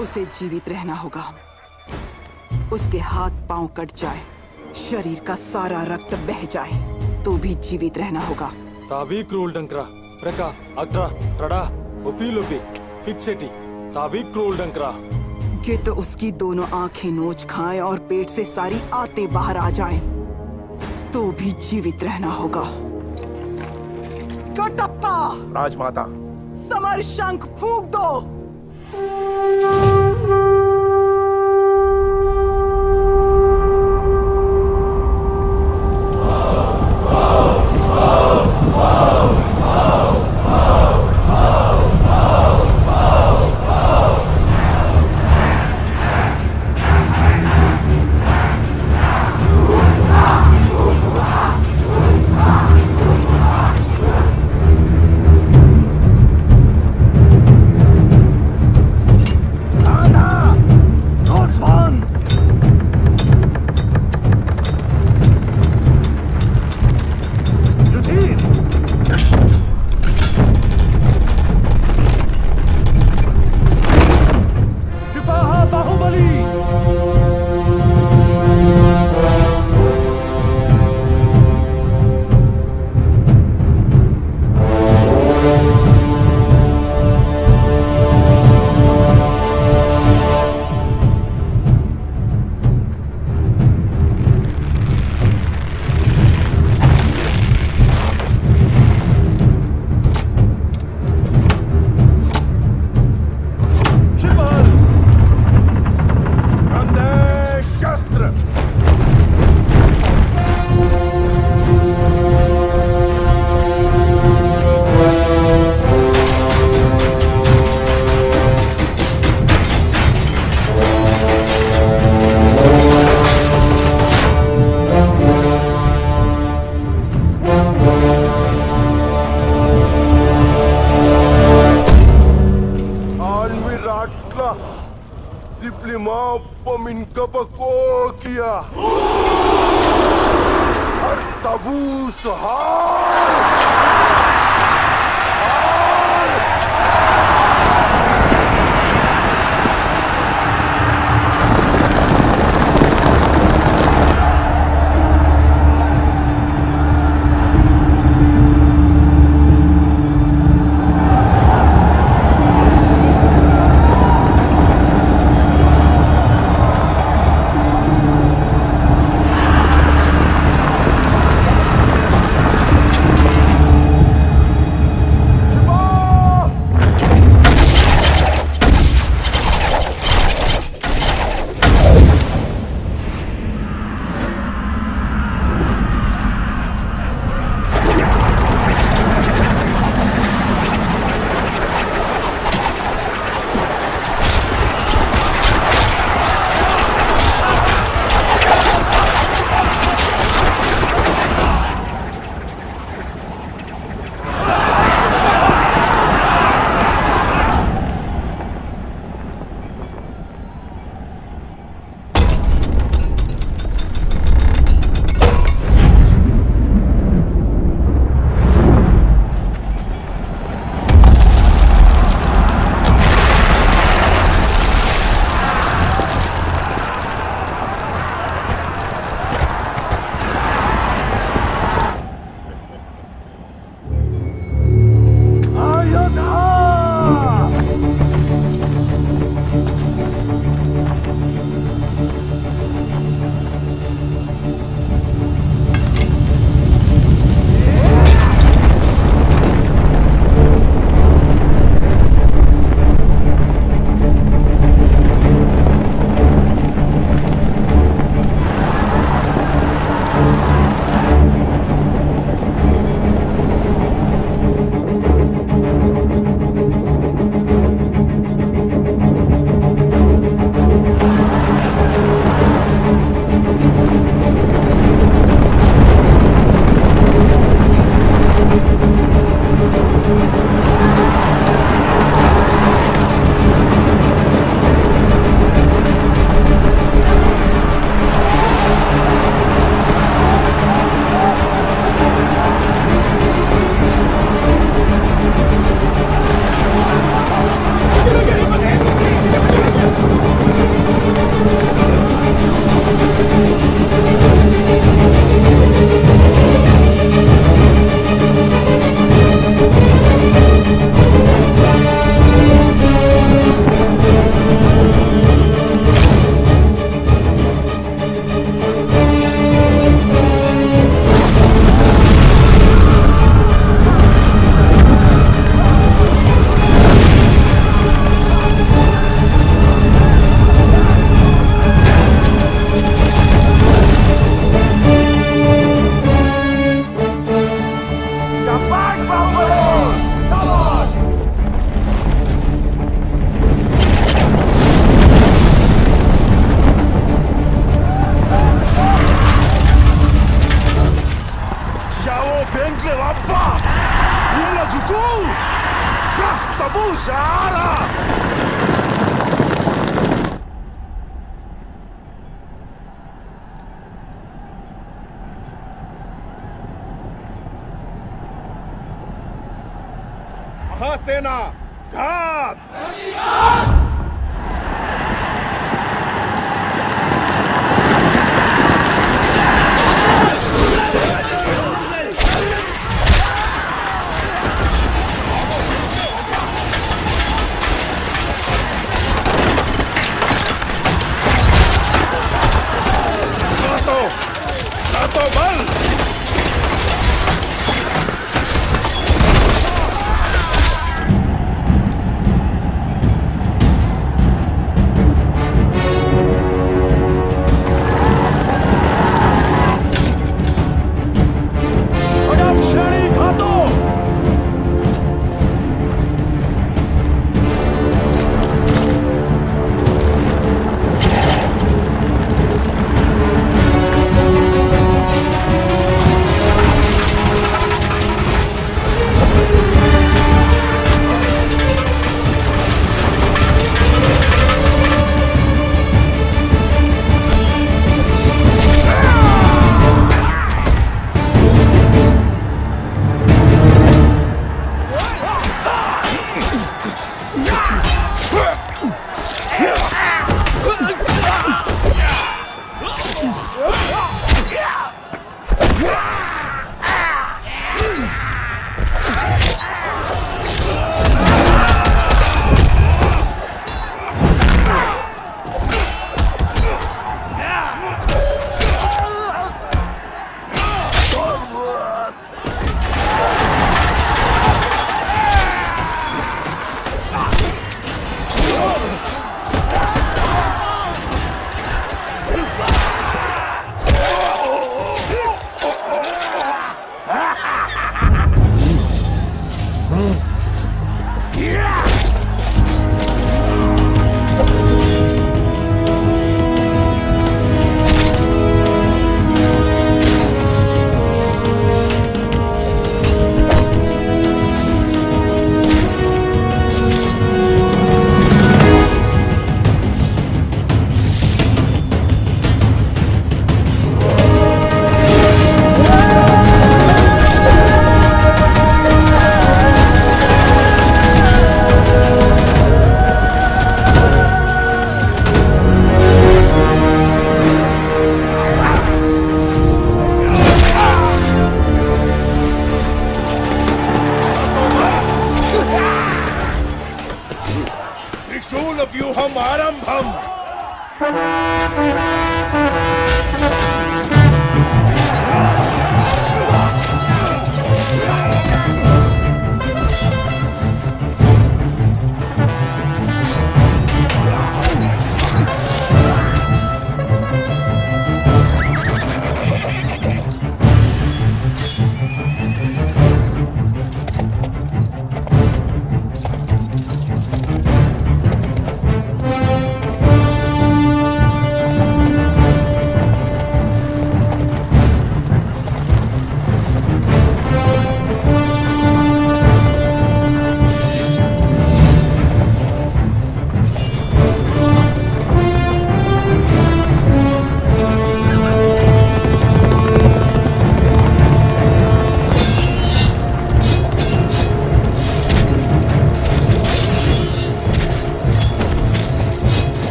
उसे जीवित रहना होगा। उसके हाथ पांव कट जाए, शरीर का सारा रक्त बह जाए तो भी जीवित रहना होगा। ताबी क्रूल डंकरा प्रका अग्रा टड़ा ओपीलोपी फिक्सेटी ताबी क्रूल डंकरा। ये तो उसकी दोनों आंखें नोच खाएं और पेट से सारी आंतें बाहर आ जाएं, तो भी जीवित रहना होगा। कटप्पा राजमाता, समर शंख फूंक दो। Vengle Wappa! Umla Juku! Tabu Sahara! महासेना घात तो बल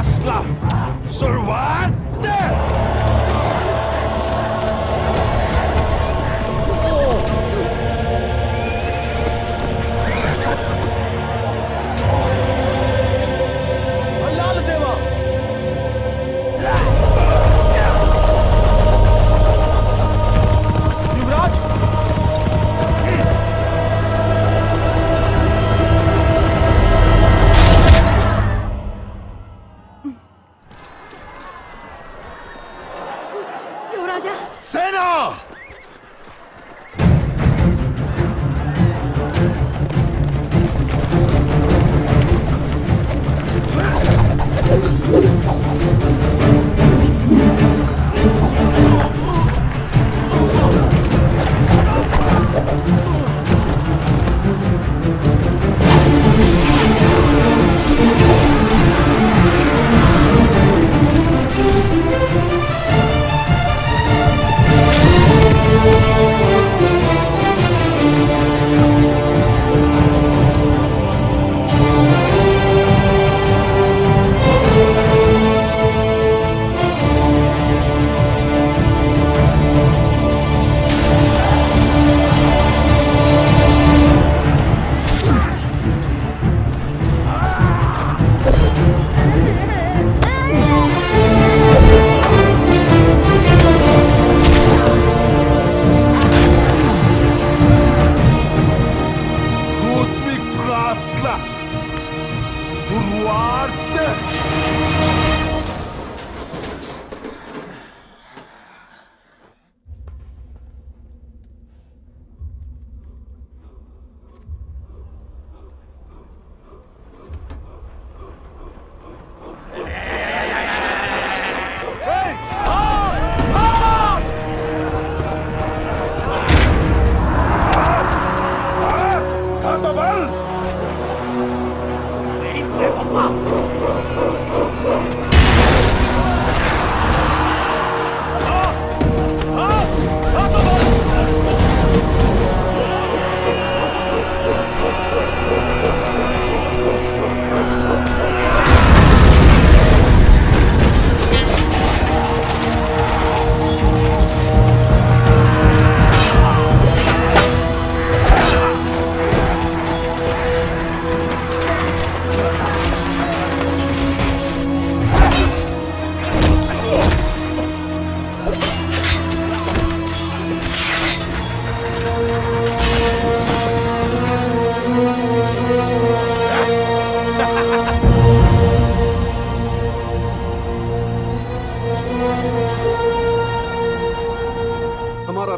Krasla Survarte! लाल देवा युवराज युवराजा सेना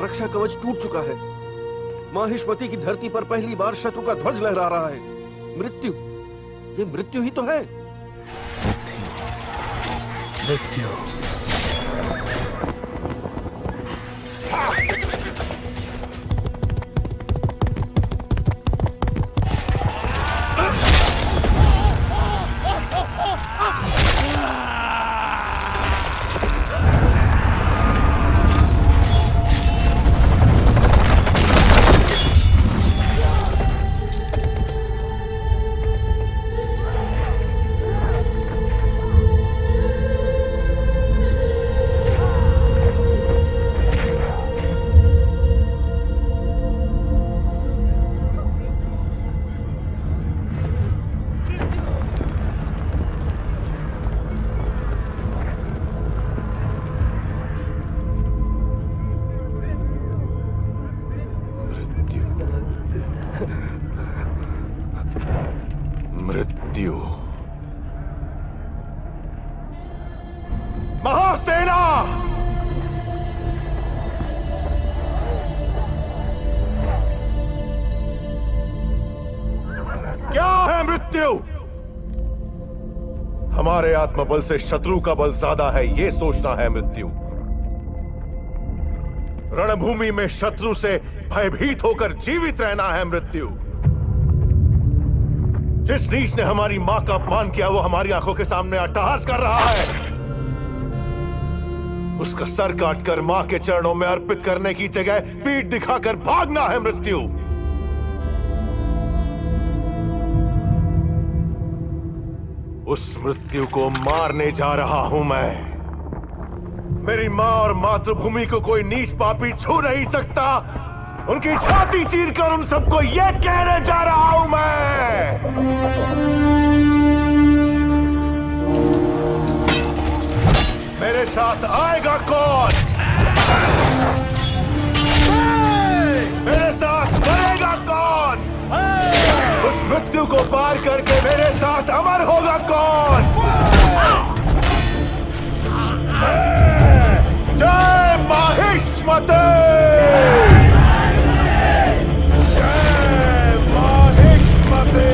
रक्षा कवच टूट चुका है। माहिष्मति की धरती पर पहली बार शत्रु का ध्वज लहरा रहा है। मृत्यु, ये मृत्यु ही तो है। मृत्यु मृत्यु महासेना क्या है मृत्यु? हमारे आत्मबल से शत्रु का बल ज्यादा है, ये सोचना है मृत्यु। रणभूमि में शत्रु से भयभीत होकर जीवित रहना है मृत्यु। जिस नीच ने हमारी मां का अपमान किया वो हमारी आंखों के सामने अट्टहास कर रहा है। उसका सर काटकर मां के चरणों में अर्पित करने की जगह पीठ दिखाकर भागना है मृत्यु। उस मृत्यु को मारने जा रहा हूं मैं। मेरी मां और मातृभूमि को कोई नीच पापी छू नहीं सकता। उनकी छाती चीरकर उन सबको यह कहने जा रहा हूं मैं। मेरे साथ आएगा कौन? मेरे साथ मरेगा कौन? उस मृत्यु को पार करके मेरे साथ अमर होगा कौन? जय माहिष्मते! जय माहिष्मते!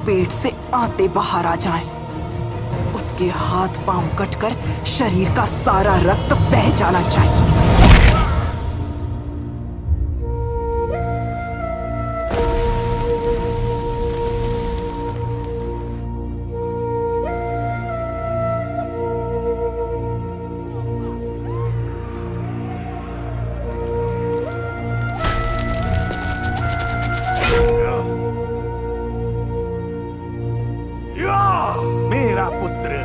पेट से आते बाहर आ जाएं। उसके हाथ पांव कटकर शरीर का सारा रक्त बह जाना चाहिए। मेरा पुत्र।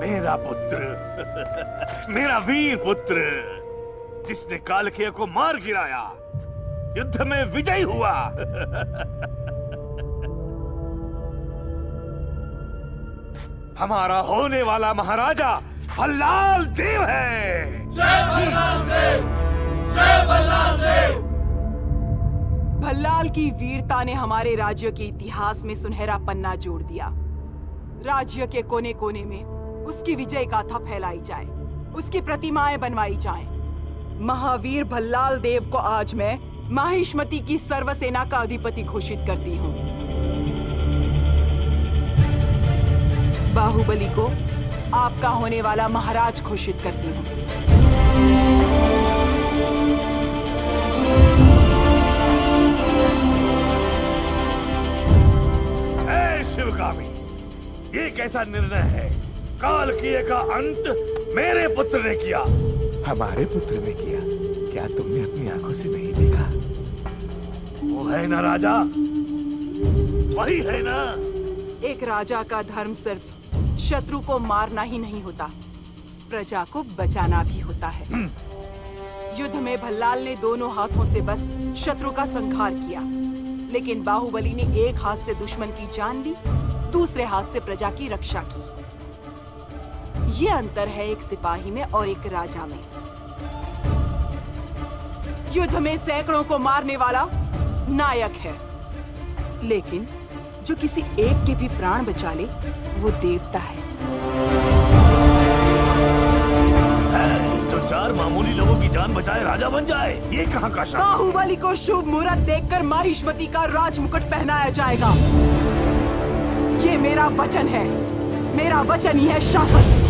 मेरा पुत्र, मेरा वीर पुत्र, जिसने कालकेय को मार गिराया, युद्ध में विजयी हुआ। हमारा होने वाला महाराजा भल्लाल देव है। जय भल्लाल देव, जय भल्लाल देव। भल्लाल की वीरता ने हमारे राज्य के इतिहास में सुनहरा पन्ना जोड़ दिया। राज्य के कोने कोने में उसकी विजय गाथा फैलाई जाए, उसकी प्रतिमाएं बनवाई जाएं। महावीर भल्लाल देव को आज मैं माहिष्मती की सर्वसेना का अधिपति घोषित करती हूँ। बाहुबली को आपका होने वाला महाराज घोषित करती हूँ। ऐ शिवगामी, ये कैसा निर्णय है? कालकेय का अंत मेरे पुत्र ने किया। हमारे पुत्र ने किया? क्या तुमने अपनी आंखों से नहीं देखा? वो है ना राजा, वही है ना। एक राजा का धर्म सिर्फ शत्रु को मारना ही नहीं होता, प्रजा को बचाना भी होता है। युद्ध में भल्लाल ने दोनों हाथों से बस शत्रु का संहार किया, लेकिन बाहुबली ने एक हाथ से दुश्मन की जान ली, दूसरे हाथ से प्रजा की रक्षा की। ये अंतर है एक सिपाही में और एक राजा में। युद्ध में सैकड़ों को मारने वाला नायक है, लेकिन जो किसी एक के भी प्राण बचा ले वो देवता है। जो चार मामूली लोगों की जान बचाए राजा बन जाए, ये कहाँ का शासन है? बाहुबली को शुभ मुहूर्त देखकर माहिष्मती का राजमुकुट पहनाया जाएगा। ये मेरा वचन है, मेरा वचन ही है शासन।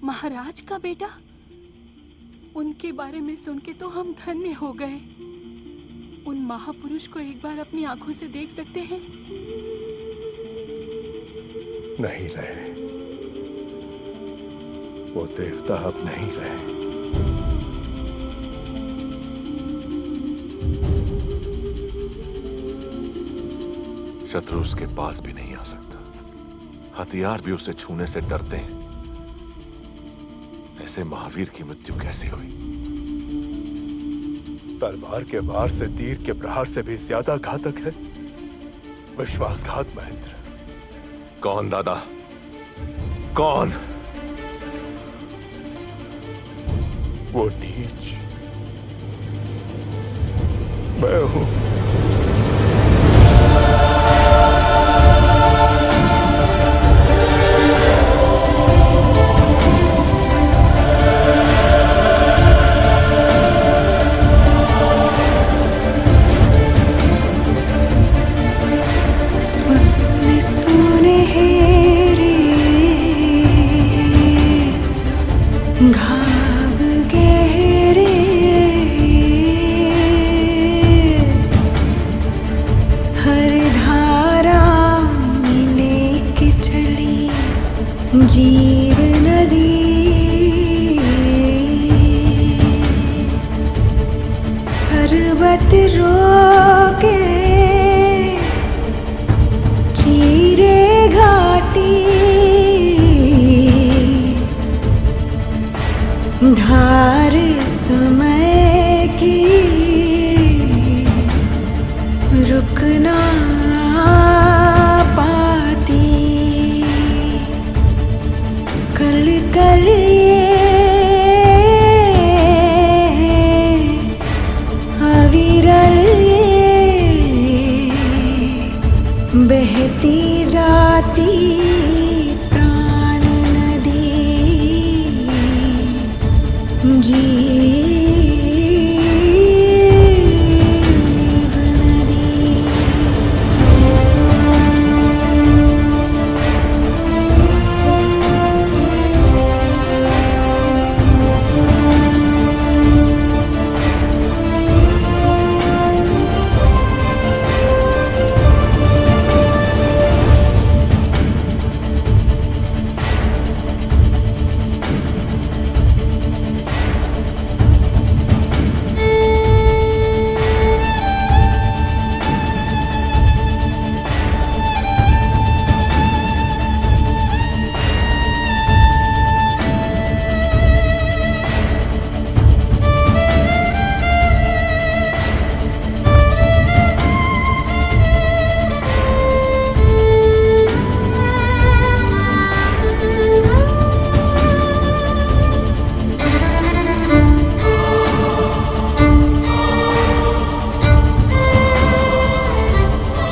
महाराज का बेटा, उनके बारे में सुन के तो हम धन्य हो गए। उन महापुरुष को एक बार अपनी आंखों से देख सकते हैं? नहीं रहे, वो देवता अब नहीं रहे। शत्रु उसके पास भी नहीं आ सकता, हथियार भी उसे छूने से डरते हैं। ऐसे महावीर की मृत्यु कैसे हुई? तलवार के वार से तीर के प्रहार से भी ज्यादा घातक है विश्वासघात महेंद्र। कौन दादा, कौन? वो नीच मैं हूं। पर्वत रोके चीरे घाटी ढा